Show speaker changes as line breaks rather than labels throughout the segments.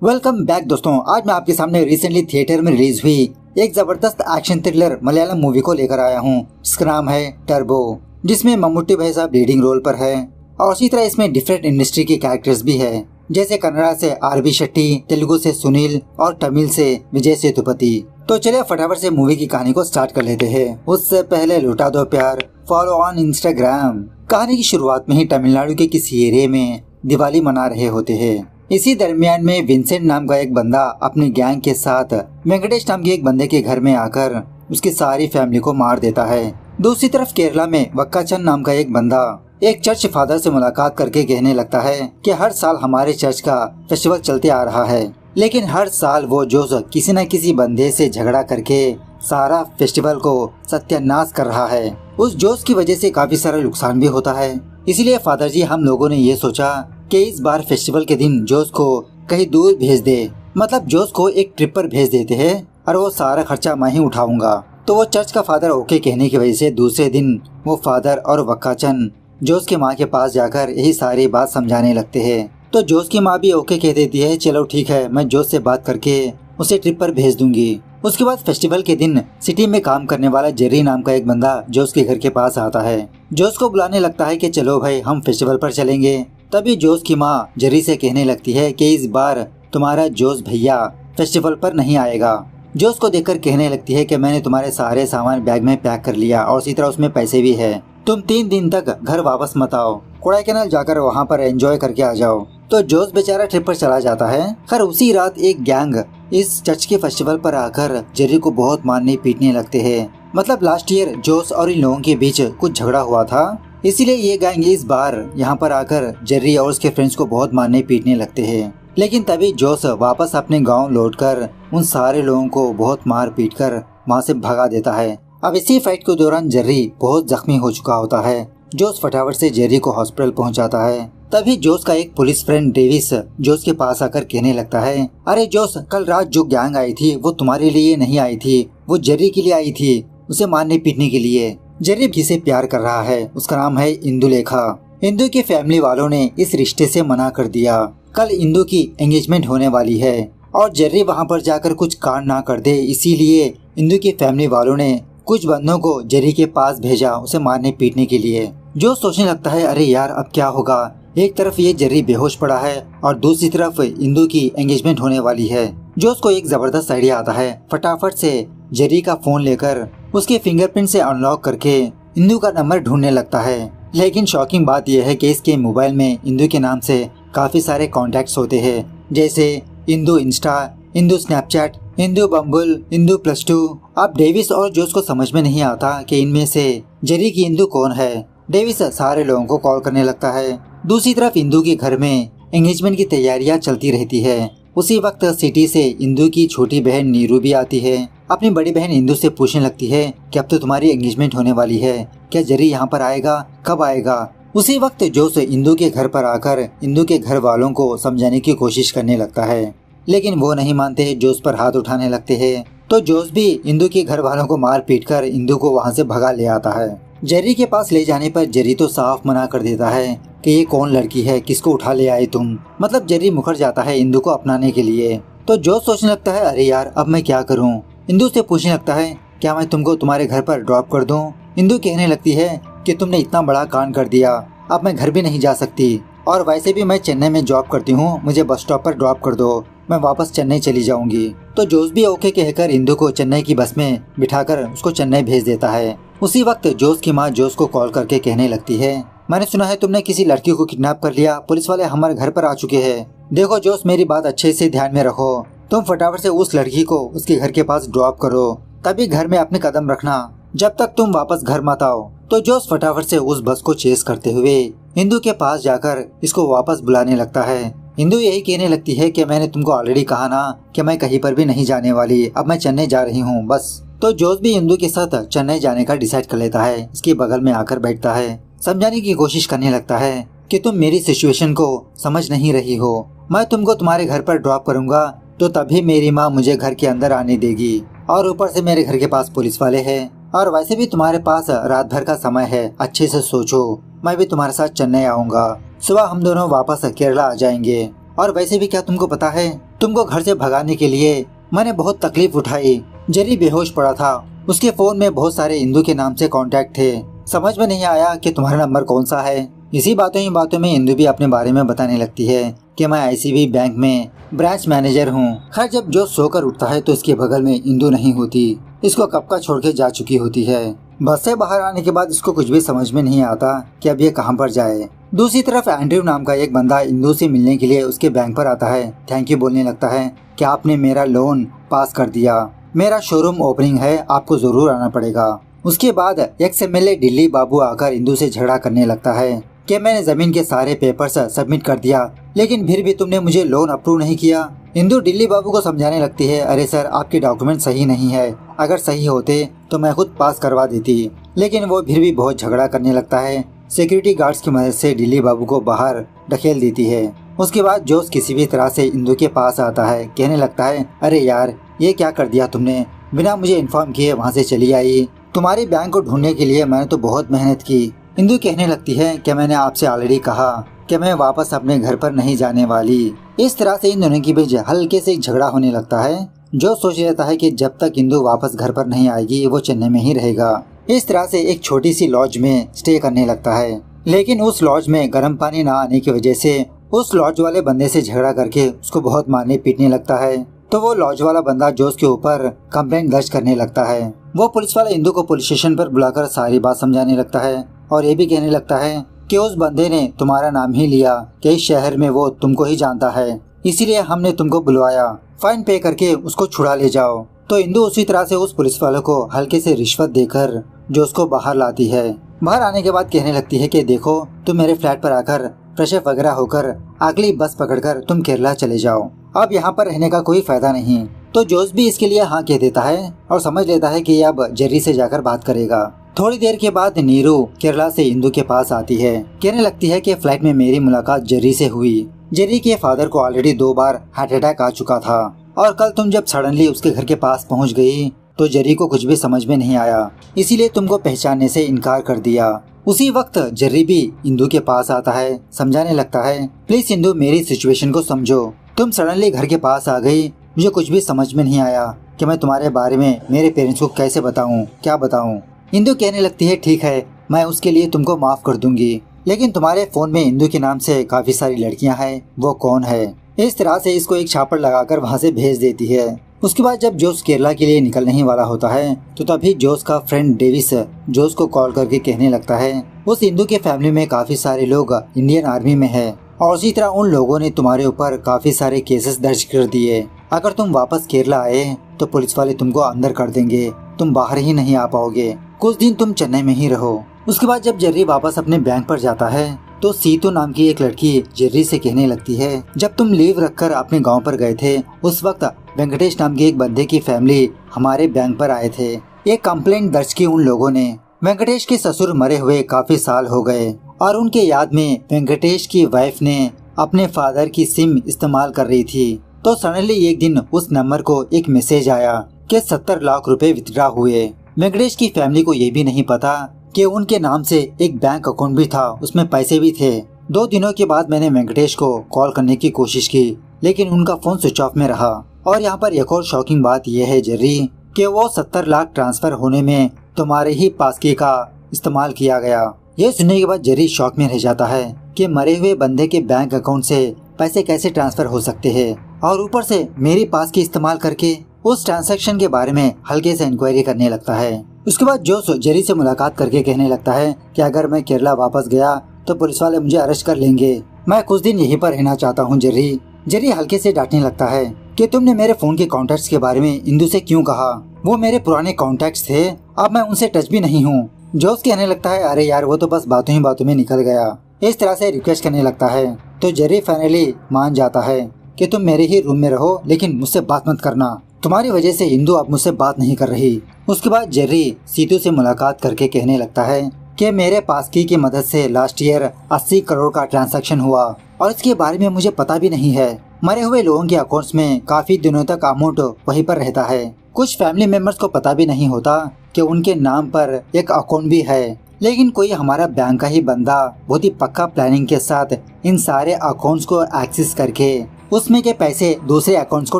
Welcome back दोस्तों। आज मैं आपके सामने रिसेंटली थिएटर में रिलीज हुई एक जबरदस्त एक्शन थ्रिलर मलयालम मूवी को लेकर आया हूँ, जिसका नाम है टर्बो, जिसमें मम्मूटी भाई साहब लीडिंग रोल पर है और इसी तरह इसमें डिफरेंट इंडस्ट्री के कैरेक्टर्स भी है, जैसे कन्नड़ा से आर.बी. शेट्टी, तेलुगु से सुनील और तमिल से विजय सेतुपति। तो चलिए फटाफट से मूवी की कहानी को स्टार्ट कर लेते हैं। उससे पहले लुटा दो प्यार, फॉलो ऑन इंस्टाग्राम। कहानी की शुरुआत में ही तमिलनाडु के किसी एरिया में दिवाली मना रहे होते हैं। इसी दरमियान में विंसेंट नाम का एक बंदा अपनी गैंग के साथ वेंकटेश नाम के एक बंदे के घर में आकर उसकी सारी फैमिली को मार देता है। दूसरी तरफ केरला में वक्काचंद नाम का एक बंदा एक चर्च फादर से मुलाकात करके कहने लगता है कि हर साल हमारे चर्च का फेस्टिवल चलते आ रहा है, लेकिन हर साल वो जोश किसी न किसी बंदे से झगड़ा करके सारा फेस्टिवल को सत्यानाश कर रहा है। उस जोश की वजह से काफी सारा नुकसान भी होता है। इसीलिए फादर जी हम लोगों ने ये सोचा कि इस बार फेस्टिवल के दिन जोश को कहीं दूर भेज दे, मतलब जोश को एक ट्रिप पर भेज देते हैं और वो सारा खर्चा मैं ही उठाऊंगा। तो वो चर्च का फादर ओके कहने की वजह से दूसरे दिन वो फादर और वक्काचंद जोश की माँ के पास जाकर यही सारी बात समझाने लगते हैं। तो जोश की माँ भी ओके कह देती है, चलो ठीक है, मैं जोश से बात करके उसे ट्रिप पर भेज दूंगी। उसके बाद फेस्टिवल के दिन सिटी में काम करने वाला जेरी नाम का एक बंदा जोश के घर के पास आता है। जोश को बुलाने लगता है कि चलो भाई हम फेस्टिवल पर चलेंगे। तभी जोश की माँ जेरी से कहने लगती है कि इस बार तुम्हारा जोश भैया फेस्टिवल पर नहीं आएगा। जोश को देखकर कहने लगती है कि मैंने तुम्हारे सारे सामान बैग में पैक कर लिया और इसी तरह उसमें पैसे भी है, तुम 3 दिन तक घर वापस मत आओ, कोडाईकनाल जाकर वहाँ पर एंजॉय करके आ जाओ। तो जोश बेचारा ट्रिप पर चला जाता है। खैर उसी रात एक गैंग इस चर्च के फेस्टिवल पर आकर जेरी को बहुत मारने पीटने लगते हैं। मतलब लास्ट ईयर जोश और इन लोगों के बीच कुछ झगड़ा हुआ था, इसीलिए ये गैंग इस बार यहाँ पर आकर जेरी और उसके फ्रेंड्स को बहुत मारने पीटने लगते हैं। लेकिन तभी जोश वापस अपने गांव लौटकर उन सारे लोगों को बहुत मार पीट कर वहाँ से भगा देता है। अब इसी फाइट के दौरान जेरी बहुत जख्मी हो चुका होता है। जोश फटाफट से जेरी को हॉस्पिटल पहुँचाता है। तभी जोश का एक पुलिस फ्रेंड डेविस जोश के पास आकर कहने लगता है, अरे जोश, कल रात जो गैंग आई थी वो तुम्हारे लिए नहीं आई थी, वो जेरी के लिए आई थी, उसे मारने पीटने के लिए। जेरी जिसे प्यार कर रहा है उसका नाम है इंदुलेखा। इंदु की फैमिली वालों ने इस रिश्ते से मना कर दिया। कल इंदु की एंगेजमेंट होने वाली है और जेरी वहाँ पर जाकर कुछ कांड ना कर दे, इसीलिए इंदु की फैमिली वालों ने कुछ बंदों को जेरी के पास भेजा उसे मारने पीटने के लिए। जो सोचने लगता है अरे यार अब क्या होगा, एक तरफ ये जेरी बेहोश पड़ा है और दूसरी तरफ इंदु की एंगेजमेंट होने वाली है। जो उसको एक जबरदस्त आइडिया आता है, फटाफट से जेरी का फोन लेकर उसके फिंगरप्रिंट से अनलॉक करके इंदु का नंबर ढूंढने लगता है। लेकिन शॉकिंग बात यह है कि इसके मोबाइल में इंदु के नाम से काफी सारे कॉन्टेक्ट्स होते हैं, जैसे इंदु इंस्टा, इंदु स्नैपचैट, इंदु बम्बल, इंदु +2। अब डेविस और जोश को समझ में नहीं आता कि इनमें से जेरी की इंदु कौन है। डेविस सारे लोगों को कॉल करने लगता है। दूसरी तरफ इंदु के घर में एंगेजमेंट की तैयारियां चलती रहती है। उसी वक्त सिटी से इंदु की छोटी बहन नीरू भी आती है। अपनी बड़ी बहन इंदु से पूछने लगती है कि अब तो तुम्हारी एंगेजमेंट होने वाली है, क्या जेरी यहाँ पर आएगा, कब आएगा। उसी वक्त जोश इंदु के घर पर आकर इंदु के घर वालों को समझाने की कोशिश करने लगता है, लेकिन वो नहीं मानते, जोश पर हाथ उठाने लगते हैं। तो जोश भी इंदु के घर वालों को मार पीट कर इंदु को वहाँ से भगा ले आता है। जेरी के पास ले जाने पर जेरी तो साफ मना कर देता है कि ये कौन लड़की है, किसको उठा ले आए तुम। मतलब जेरी मुकर जाता है इंदु को अपनाने के लिए। तो जोश सोचने लगता है अरे यार अब मैं क्या करूँ। इंदु से पूछने लगता है क्या मैं तुमको तुम्हारे घर पर ड्रॉप कर दूं। इंदु कहने लगती है कि तुमने इतना बड़ा कांड कर दिया, अब मैं घर भी नहीं जा सकती और वैसे भी मैं चेन्नई में जॉब करती हूँ, मुझे बस स्टॉप पर ड्रॉप कर दो, मैं वापस चेन्नई चली जाऊंगी। तो जोश भी ओके कहकर इंदु को चेन्नई की बस में बिठाकर उसको चेन्नई भेज देता है। उसी वक्त जोश की माँ जोश को कॉल करके कहने लगती है, मैंने सुना है तुमने किसी लड़की को किडनैप कर लिया, पुलिस वाले हमारे घर पर आ चुके हैं। देखो जोश, मेरी बात अच्छे से ध्यान में रखो, तुम फटाफट से उस लड़की को उसके घर के पास ड्रॉप करो, तभी घर में अपने कदम रखना जब तक तुम वापस घर मत आओ। तो जोश फटाफट से उस बस को चेस करते हुए इंदु के पास जाकर इसको वापस बुलाने लगता है। इंदु यही कहने लगती है कि मैंने तुमको ऑलरेडी कहा ना कि मैं कहीं पर भी नहीं जाने वाली, अब मैं चेन्नई जा रही हूँ बस। तो जोश भी इंदु के साथ चेन्नई जाने का डिसाइड कर लेता है। इसके बगल में आकर बैठता है, समझाने की कोशिश करने लगता है कि तुम मेरी सिचुएशन को समझ नहीं रही हो, मैं तुमको तुम्हारे घर पर ड्रॉप करूंगा तो तभी मेरी माँ मुझे घर के अंदर आने देगी, और ऊपर से मेरे घर के पास पुलिस वाले हैं, और वैसे भी तुम्हारे पास रात भर का समय है, अच्छे से सोचो, मैं भी तुम्हारे साथ चेन्नई आऊंगा, सुबह हम दोनों वापस केरला आ जाएंगे। और वैसे भी क्या तुमको पता है तुमको घर से भगाने के लिए मैंने बहुत तकलीफ उठाई। जेरी बेहोश पड़ा था। उसके फोन में बहुत सारे इंदू के नाम से कांटेक्ट थे। समझ में नहीं आया कि तुम्हारा नंबर कौन सा है। इसी बातों ही बातों में इंदू भी अपने बारे में बताने लगती है कि मैं आईसीबी बैंक में ब्रांच मैनेजर हूँ। खैर जब जो सोकर उठता है तो इसके बगल में इंदू नहीं होती। इसको कब का छोड़ के जा चुकी होती है। बस से बाहर आने के बाद इसको कुछ भी समझ में नहीं आता कि अब ये कहाँ पर जाए। दूसरी तरफ एंड्रयू नाम का एक बंदा इंदू से मिलने के लिए उसके बैंक पर आता है। थैंक यू बोलने लगता है कि आपने मेरा लोन पास कर दिया। मेरा शोरूम ओपनिंग है, आपको जरूर आना पड़ेगा। उसके बाद एक्स एमएलए दिल्ली बाबू आकर इंदू से झगड़ा करने लगता है कि मैंने जमीन के सारे पेपर्स सबमिट कर दिया, लेकिन फिर भी तुमने मुझे लोन अप्रूव नहीं किया। इंदू दिल्ली बाबू को समझाने लगती है, अरे सर आपके डॉक्यूमेंट सही नहीं है, अगर सही होते तो मैं खुद पास करवा देती। लेकिन वो फिर भी बहुत झगड़ा करने लगता है। सिक्योरिटी गार्ड्स की मदद से दिल्ली बाबू को बाहर ढकेल देती है। उसके बाद जोश किसी भी तरह से इंदू के पास आता है। कहने लगता है, अरे यार ये क्या कर दिया तुमने, बिना मुझे इन्फॉर्म किए वहाँ से चली आई। तुम्हारे बैंक को ढूंढने के लिए मैंने तो बहुत मेहनत की। इंदू कहने लगती है कि मैंने आपसे ऑलरेडी कहा कि मैं वापस अपने घर पर नहीं जाने वाली। इस तरह से इन दोनों के बीच हल्के से झगड़ा होने लगता है। जो सोच लेता है कि जब तक इंदू वापस घर पर नहीं आएगी वो चेन्नई में ही रहेगा। इस तरह से एक छोटी सी लॉज में स्टे करने लगता है। लेकिन उस लॉज में गर्म पानी न आने की वजह से उस लॉज वाले बंदे से झगड़ा करके उसको बहुत मारने पीटने लगता है। तो वो लॉज वाला बंदा जोश के ऊपर कंप्लेंट दर्ज करने लगता है। वो पुलिस वाला इंदू को पुलिस स्टेशन पर बुलाकर सारी बात समझाने लगता है और ये भी कहने लगता है कि उस बंदे ने तुम्हारा नाम ही लिया कि इस शहर में वो तुमको ही जानता है, इसीलिए हमने तुमको बुलवाया। फाइन पे करके उसको छुड़ा ले जाओ। तो इंदू उसी तरह से उस पुलिस वाले को हल्के से रिश्वत देकर जो उसको बाहर लाती है। बाहर आने के बाद कहने लगती है कि देखो तुम मेरे फ्लैट पर आकर फ्रेश अप वगैरह होकर अगली बस पकड़कर तुम केरला चले जाओ, अब यहाँ पर रहने का कोई फायदा नहीं। तो जोश भी इसके लिए हाँ कह देता है और समझ लेता है कि अब जेरी से जाकर बात करेगा। थोड़ी देर के बाद नीरू केरला से इंदू के पास आती है। कहने लगती है कि फ्लाइट में मेरी मुलाकात जेरी से हुई। जेरी के फादर को ऑलरेडी 2 बार हार्ट अटैक आ चुका था और कल तुम जब सडनली उसके घर के पास पहुँच गई तो जेरी को कुछ भी समझ में नहीं आया, इसीलिए तुमको पहचानने से इनकार कर दिया। उसी वक्त जेरी भी इंदू के पास आता है, समझाने लगता है, प्लीज इंदू मेरी सिचुएशन को समझो। तुम सडनली घर के पास आ गई, मुझे कुछ भी समझ में नहीं आया कि मैं तुम्हारे बारे में मेरे पेरेंट्स को कैसे बताऊं, क्या बताऊं। इंदू कहने लगती है, ठीक है मैं उसके लिए तुमको माफ कर दूंगी, लेकिन तुम्हारे फोन में इंदू के नाम से काफी सारी लड़कियां हैं, वो कौन है। इस तरह से इसको एक छापड़ लगाकर वहाँ से भेज देती है। उसके बाद जब जोश केरला के लिए निकलने ही वाला होता है तो तभी जोश का फ्रेंड डेविस जोश को कॉल करके कहने लगता है, उस इंदू के फैमिली में काफी सारे लोग इंडियन आर्मी में है और उसी तरह उन लोगों ने तुम्हारे ऊपर काफी सारे केसेस दर्ज कर दिए। अगर तुम वापस केरला आए तो पुलिस वाले तुमको अंदर कर देंगे, तुम बाहर ही नहीं आ पाओगे, कुछ दिन तुम चेन्नई में ही रहो। उसके बाद जब जेरी वापस अपने बैंक पर जाता है तो सीतू नाम की एक लड़की जेरी से कहने लगती है, जब तुम लीव रखकर अपने गांव पर गए थे उस वक्त वेंकटेश नाम के एक बंदे की फैमिली हमारे बैंक पर आए थे। एक कंप्लेंट दर्ज की उन लोगों ने। वेंकटेश के ससुर मरे हुए काफी साल हो गए और उनके याद में वेंकटेश की वाइफ ने अपने फादर की सिम इस्तेमाल कर रही थी। तो सडनली एक दिन उस नंबर को एक मैसेज आया कि 70 लाख रुपए विथड्रॉ हुए। वेंकटेश की फैमिली को ये भी नहीं पता कि उनके नाम से एक बैंक अकाउंट भी था, उसमें पैसे भी थे। 2 दिनों के बाद मैंने वेंकटेश को कॉल करने की कोशिश की लेकिन उनका फोन स्विच ऑफ में रहा। और यहाँ पर एक और शॉकिंग बात यह है जेरी कि वो 70 लाख ट्रांसफर होने में तुम्हारे ही पासकी का इस्तेमाल किया गया। ये सुनने के बाद जेरी शॉक में रह जाता है कि मरे हुए बंदे के बैंक अकाउंट से पैसे कैसे ट्रांसफर हो सकते हैं और ऊपर से मेरी पासकी इस्तेमाल करके। उस ट्रांजैक्शन के बारे में हल्के से इंक्वायरी करने लगता है। उसके बाद जोश जेरी से मुलाकात करके कहने लगता है कि अगर मैं केरला वापस गया तो पुलिस वाले मुझे अरेस्ट कर लेंगे, मैं कुछ दिन यहीं पर रहना चाहता हूँ। जेरी हल्के से डांटने लगता है कि तुमने मेरे फोन के कॉन्टेक्ट्स के बारे में इंदू से क्यों कहा, वो मेरे पुराने कॉन्टेक्ट्स थे, अब मैं उनसे टच भी नहीं हूँ। जोश कहने लगता है, अरे यार वो तो बस बातों ही बातों में निकल गया। इस तरह से रिक्वेस्ट करने लगता है तो जेरी फाइनली मान जाता है कि तुम मेरे ही रूम में रहो लेकिन मुझसे बात मत करना, तुम्हारी वजह से इंदू अब मुझसे बात नहीं कर रही। उसके बाद जेरी सीतू से मुलाकात करके कहने लगता है कि मेरे पासकी की मदद से लास्ट ईयर 80 करोड़ का ट्रांजैक्शन हुआ और इसके बारे में मुझे पता भी नहीं है। मरे हुए लोगों के अकाउंट्स में काफी दिनों तक अमाउंट वहीं पर रहता है। कुछ फैमिली मेंबर्स को पता भी नहीं होता कि उनके नाम पर एक अकाउंट भी है, लेकिन कोई हमारा बैंक का ही बंदा बहुत ही पक्का प्लानिंग के साथ इन सारे अकाउंट्स को एक्सेस करके उसमें के पैसे दूसरे अकाउंट्स को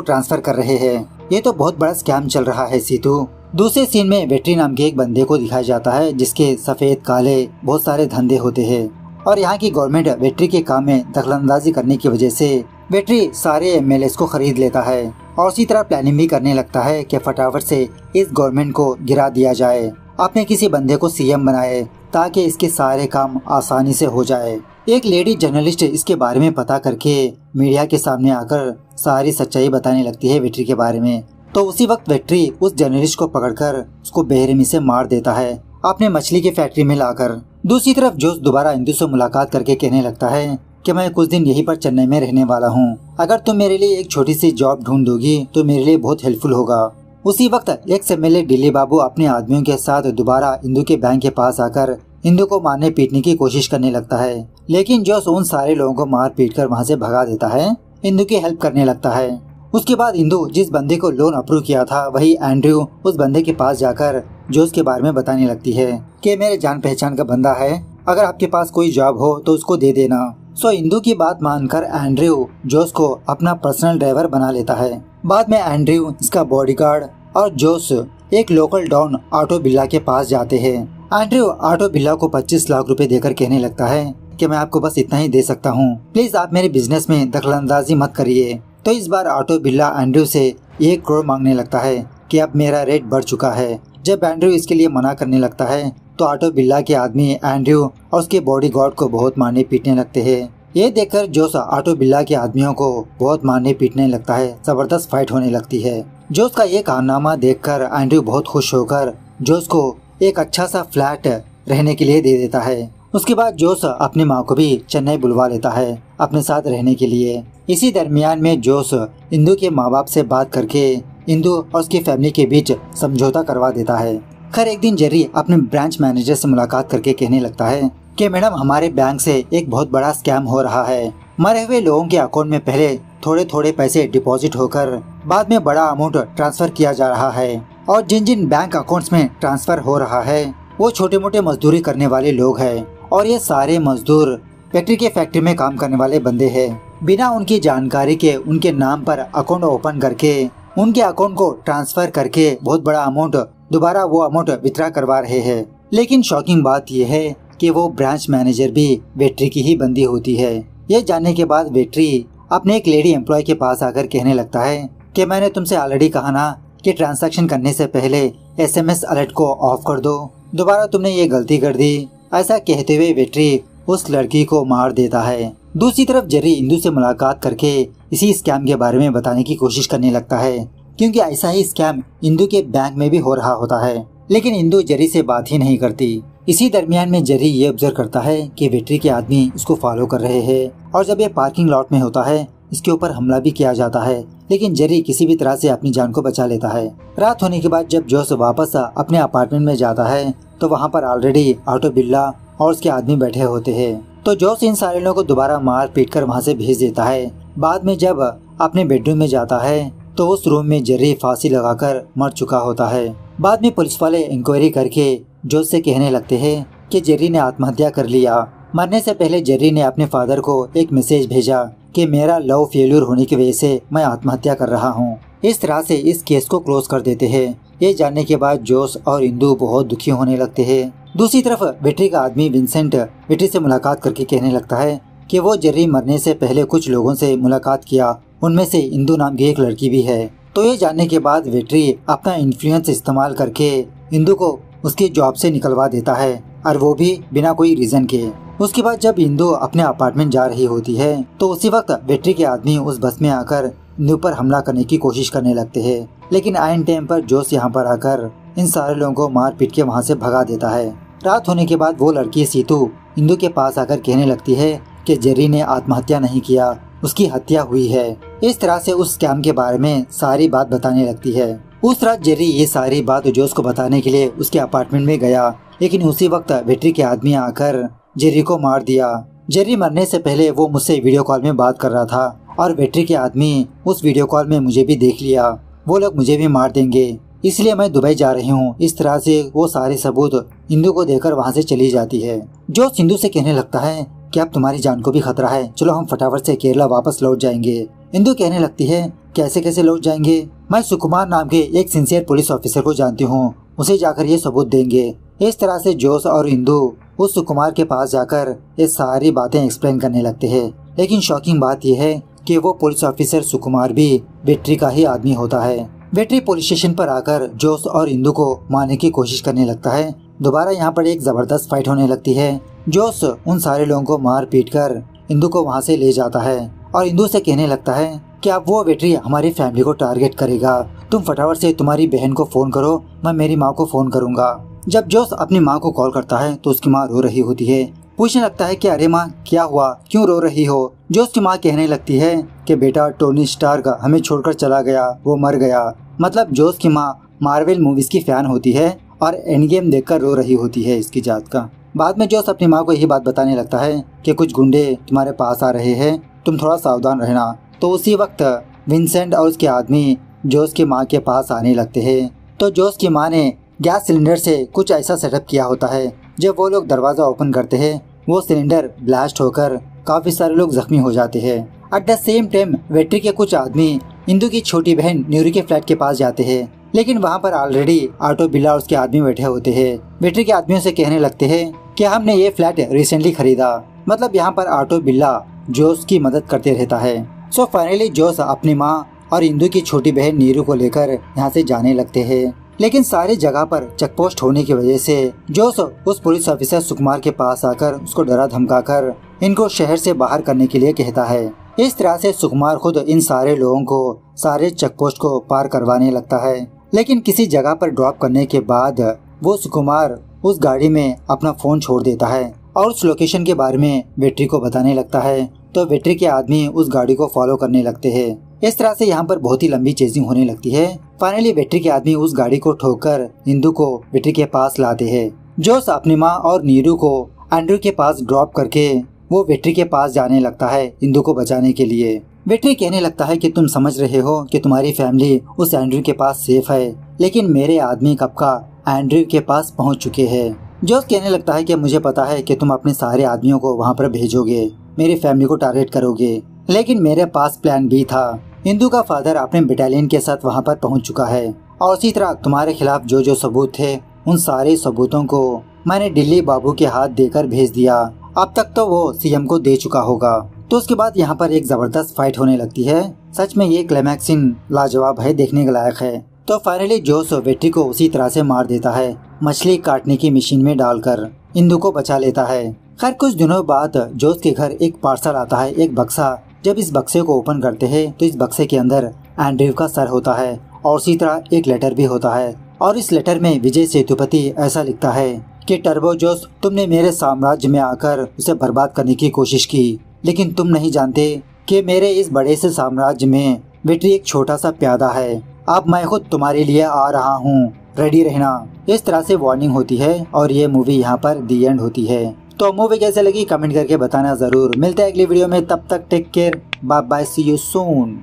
ट्रांसफर कर रहे हैं। ये तो बहुत बड़ा स्कैम चल रहा है सीतू। दूसरे सीन में वेट्री नाम के एक बंदे को दिखाया जाता है जिसके सफेद काले बहुत सारे धंधे होते हैं और यहाँ की गवर्नमेंट वेट्री के काम में दखलंदाजी करने की वजह से वेट्री सारे एमएलएस को खरीद लेता है और उसी तरह प्लानिंग भी करने लगता है कि फटाफट से इस गवर्नमेंट को गिरा दिया जाए, अपने किसी बंदे को सीएम बनाए ताकि इसके सारे काम आसानी से हो जाए। एक लेडी जर्नलिस्ट इसके बारे में पता करके मीडिया के सामने आकर सारी सच्चाई बताने लगती है वेट्री के बारे में। तो उसी वक्त वेट्री उस जर्नलिस्ट को पकड़कर उसको बेरहमी से मार देता है अपने मछली की फैक्ट्री में लाकर। दूसरी तरफ जोश दोबारा इंदु से मुलाकात करके कहने लगता है कि मैं कुछ दिन यहीं पर चेन्नई में रहने वाला हूँ, अगर तुम मेरे लिए एक छोटी सी जॉब ढूंढ दोगी तो मेरे लिए बहुत हेल्पफुल होगा। उसी वक्त एक्स एमएलए दिल्ली बाबू अपने आदमियों के साथ दोबारा इंदु के बैंक के पास आकर इंदु को मारने पीटने की कोशिश करने लगता है, लेकिन जोश उन सारे लोगों को मार पीट कर वहाँ से भगा देता है, इंदु की हेल्प करने लगता है। उसके बाद इंदु जिस बंदे को लोन अप्रूव किया था वही एंड्रयू उस बंदे के पास जाकर जोश के बारे में बताने लगती है कि मेरे जान पहचान का बंदा है, अगर आपके पास कोई जॉब हो तो उसको दे देना। सो इंदु की बात मानकर एंड्रयू जोश को अपना पर्सनल ड्राइवर बना लेता है। बाद में एंड्रयू, इसका बॉडीगार्ड और जोश एक लोकल डॉन ऑटो बिल्ला के पास जाते हैं। एंड्रयू ऑटो बिल्ला को 25 लाख रुपए देकर कहने लगता है कि मैं आपको बस इतना ही दे सकता हूँ, प्लीज आप मेरे बिजनेस में दखलंदाजी मत करिए। तो इस बार ऑटो बिल्ला एंड्रयू से 1 करोड़ मांगने लगता है कि अब मेरा रेट बढ़ चुका है। जब एंड्रयू इसके लिए मना करने लगता है तो ऑटो बिल्ला के आदमी एंड्रयू और उसके बॉडीगार्ड को बहुत मारने पीटने लगते हैं। ये देखकर जोश ऑटो बिल्ला के आदमियों को बहुत मारने पीटने लगता है, जबरदस्त फाइट होने लगती है। जोश का ये कारनामा देखकर एंड्रयू बहुत खुश होकर जोश को एक अच्छा सा फ्लैट रहने के लिए दे देता है। उसके बाद जोश अपनी माँ को भी चेन्नई बुलवा लेता है अपने साथ रहने के लिए। इसी दरमियान में जोश इंदु के माँ बाप से बात करके इंदु और उसकी फैमिली के बीच समझौता करवा देता है। खैर एक दिन जेरी अपने ब्रांच मैनेजर से मुलाकात करके कहने लगता है कि मैडम हमारे बैंक से एक बहुत बड़ा स्कैम हो रहा है। मरे हुए लोगों के अकाउंट में पहले थोड़े थोड़े पैसे डिपॉजिट होकर बाद में बड़ा अमाउंट ट्रांसफर किया जा रहा है और जिन जिन बैंक अकाउंट्स में ट्रांसफर हो रहा है वो छोटे मोटे मजदूरी करने वाले लोग हैं और ये सारे मजदूर फैक्ट्री के फैक्ट्री में काम करने वाले बंदे हैं। बिना उनकी जानकारी के उनके नाम पर अकाउंट ओपन करके उनके अकाउंट को ट्रांसफर करके बहुत बड़ा अमाउंट दोबारा वो अमाउंट विथड्रॉ करवा रहे हैं। लेकिन शॉकिंग बात यह है कि वो ब्रांच मैनेजर भी वेट्री की ही बंदी होती है। ये जानने के बाद वेट्री अपने एक लेडी एम्प्लॉय के पास आकर कहने लगता है कि मैंने तुमसे ऑलरेडी कहा ना कि ट्रांजैक्शन करने से पहले SMS अलर्ट को ऑफ कर दो, दोबारा तुमने ये गलती कर दी। ऐसा कहते हुए वेट्री उस लड़की को मार देता है। दूसरी तरफ जेरी इंदु से मुलाकात करके इसी स्कैम के बारे में बताने की कोशिश करने लगता है, क्योंकि ऐसा ही स्कैम इंदु के बैंक में भी हो रहा होता है, लेकिन इंदु जेरी से बात ही नहीं करती। इसी दरमियान में जेरी ये ऑब्जर्व करता है कि वेट्री के आदमी उसको फॉलो कर रहे हैं और जब ये पार्किंग लॉट में होता है इसके ऊपर हमला भी किया जाता है, लेकिन जेरी किसी भी तरह से अपनी जान को बचा लेता है। रात होने के बाद जब जोश वापस अपने अपार्टमेंट में जाता है तो वहाँ पर ऑलरेडी ऑटो बिल्ला और उसके आदमी बैठे होते हैं। तो जोश इन सारे लोगों को दोबारा मार पीट कर वहाँ से भेज देता है। बाद में जब अपने बेडरूम में जाता है तो उस रूम में जेरी फांसी लगाकर मर चुका होता है। बाद में पुलिस वाले इंक्वायरी करके जोश से कहने लगते हैं कि जेरी ने आत्महत्या कर लिया। मरने से पहले जेरी ने अपने फादर को एक मैसेज भेजा कि मेरा लव फेल्यूर होने की वजह से मैं आत्महत्या कर रहा हूँ। इस तरह से इस केस को क्लोज कर देते हैं। ये जानने के बाद जोश और इंदु बहुत दुखी होने लगते हैं। दूसरी तरफ वेट्री का आदमी विंसेंट वेट्री से मुलाकात करके कहने लगता है कि वो जेरी मरने से पहले कुछ लोगों से मुलाकात किया, उनमें से इंदु नाम की एक लड़की भी है। तो ये जानने के बाद वेट्री अपना इन्फ्लुएंस इस्तेमाल करके इंदु को उसकी जॉब से निकलवा देता है, और वो भी बिना कोई रीजन के। उसके बाद जब इंदु अपने अपार्टमेंट जा रही होती है तो उसी वक्त वेट्री के आदमी उस बस में आकर इंदु पर हमला करने की कोशिश करने लगते हैं, लेकिन आइन टाइम पर जोश यहाँ पर आकर इन सारे लोगों को मार पीट के वहाँ से भगा देता है। रात होने के बाद वो लड़की सीतू इंदु के पास आकर कहने लगती है कि जेरी ने आत्महत्या नहीं किया, उसकी हत्या हुई है। इस तरह से उस स्कैम के बारे में सारी बात बताने लगती है। उस रात जेरी ये सारी बात जोश को बताने के लिए उसके अपार्टमेंट में गया, लेकिन उसी वक्त वेट्री के आदमी आकर जेरी को मार दिया। जेरी मरने से पहले वो मुझसे वीडियो कॉल में बात कर रहा था और वेट्री के आदमी उस वीडियो कॉल में मुझे भी देख लिया, वो लोग मुझे भी मार देंगे, इसलिए मैं दुबई जा रही हूँ। इस तरह से वो सारे सबूत इंदु को देकर वहाँ से चली जाती है। जोश इंदु से कहने लगता है कि अब तुम्हारी जान को भी खतरा है, चलो हम फटाफट से केरला वापस लौट जाएंगे। इंदु कहने लगती है कैसे कैसे लौट जाएंगे, मैं सुकुमार नाम के एक सिंसियर पुलिस ऑफिसर को जानती हूँ, उसे जाकर ये सबूत देंगे। इस तरह से जोश और इंदु उस सुकुमार के पास जाकर ये सारी बातें एक्सप्लेन करने लगते हैं। लेकिन शॉकिंग बात यह है कि वो पुलिस ऑफिसर सुकुमार भी वेट्री का ही आदमी होता है। वेट्री पुलिस स्टेशन पर आकर जोश और इंदु को मारने की कोशिश करने लगता है। दोबारा यहाँ पर एक जबरदस्त फाइट होने लगती है। जोश उन सारे लोगों को मार पीट कर इंदु को वहाँ से ले जाता है और इंदु से कहने लगता है कि अब वो वेट्री हमारी फैमिली को टारगेट करेगा, तुम फटाफट से तुम्हारी बहन को फोन करो, मैं मेरी माँ को फोन करूंगा। जब जोश अपनी माँ को कॉल करता है तो उसकी माँ रो रही होती है। पूछने लगता है कि अरे माँ क्या हुआ, क्यों रो रही हो। जोश की माँ कहने लगती है कि बेटा टोनी स्टार्क हमें छोड़कर चला गया, वो मर गया। मतलब जोश की माँ मार्वल मूवीज की फैन होती है और एंड गेम देखकर रो रही होती है इसकी जात का। बाद में जोश अपनी माँ को यही बात बताने लगता है कि कुछ गुंडे तुम्हारे पास आ रहे हैं, तुम थोड़ा सावधान रहना। तो उसी वक्त विंसेंट और उसके आदमी जोश की माँ के पास आने लगते हैं। तो जोश की माँ ने गैस सिलेंडर से कुछ ऐसा सेटअप किया होता है, जब वो लोग दरवाजा ओपन करते हैं वो सिलेंडर ब्लास्ट होकर काफी सारे लोग जख्मी हो जाते हैं। At the same time Vetri के कुछ आदमी इंदु की छोटी बहन न्यूरी के फ्लैट के पास जाते हैं, लेकिन वहाँ पर ऑलरेडी ऑटो बिल्ला और उसके आदमी बैठे होते हैं। वेट्री के आदमियों से कहने लगते हैं कि हमने ये फ्लैट रिसेंटली खरीदा। मतलब यहाँ पर ऑटो बिल्ला जोश की मदद करते रहता है। सो फाइनली जोश अपनी माँ और इंदु की छोटी बहन नीरू को लेकर यहाँ से जाने लगते हैं। लेकिन सारी जगह पर चेकपोस्ट होने की वजह से जोश उस पुलिस ऑफिसर सुकुमार के पास आकर उसको डरा धमकाकर इनको शहर से बाहर करने के लिए कहता है। इस तरह से सुकुमार खुद इन सारे लोगों को सारे चेकपोस्ट को पार करवाने लगता है। लेकिन किसी जगह पर ड्रॉप करने के बाद वो सुकुमार उस गाड़ी में अपना फोन छोड़ देता है और उस लोकेशन के बारे में वेट्री को बताने लगता है। तो वेट्री के आदमी उस गाड़ी को फॉलो करने लगते हैं। इस तरह से यहाँ पर बहुत ही लंबी चेजिंग होने लगती है। फाइनली वेट्री के आदमी उस गाड़ी को ठोककर इंदु को वेट्री के पास लाते हैं। जोश अपनी माँ और नीरू को एंड्रू के पास ड्रॉप करके वो वेट्री के पास जाने लगता है इंदु को बचाने के लिए। वेट्री कहने लगता है कि तुम समझ रहे हो कि तुम्हारी फैमिली उस एंड्रू के पास सेफ है, लेकिन मेरे आदमी कब का एंड्रू के पास पहुंच चुके हैं। जोश कहने लगता है कि मुझे पता है कि तुम अपने सारे आदमियों को वहां पर भेजोगे, मेरी फैमिली को टारगेट करोगे, लेकिन मेरे पास प्लान बी था। इंदु का फादर अपने बटालियन के साथ वहां पर पहुंच चुका है और उसी तरह तुम्हारे खिलाफ जो जो सबूत थे उन सारे सबूतों को मैंने दिल्ली बाबू के हाथ देकर भेज दिया। अब तक तो वो सीएम को दे चुका होगा। तो उसके बाद यहाँ पर एक जबरदस्त फाइट होने लगती है। सच में ये क्लाइमैक्स सीन लाजवाब है, देखने के लायक है। तो फाइनली जोश वेट्री को उसी तरह से मार देता है, मछली काटने की मशीन में डालकर इंदु को बचा लेता है। खैर कुछ दिनों बाद जोश के घर एक पार्सल आता है, एक बक्सा। जब इस बक्से को ओपन करते हैं तो इस बक्से के अंदर एंड्रयू का सर होता है और उसी तरह एक लेटर भी होता है। और इस लेटर में विजय सेतुपति ऐसा लिखता है कि टर्बो जोश, तुमने मेरे साम्राज्य में आकर उसे बर्बाद करने की कोशिश की, लेकिन तुम नहीं जानते कि मेरे इस बड़े से साम्राज्य में वेट्री एक छोटा सा प्यादा है। अब मैं खुद तुम्हारे लिए आ रहा हूँ, रेडी रहना। इस तरह से वार्निंग होती है और ये मूवी यहाँ पर दी एंड होती है। तो मूवी कैसे लगी कमेंट करके बताना जरूर। मिलते हैं अगली वीडियो में, तब तक take care, bye bye, see you soon.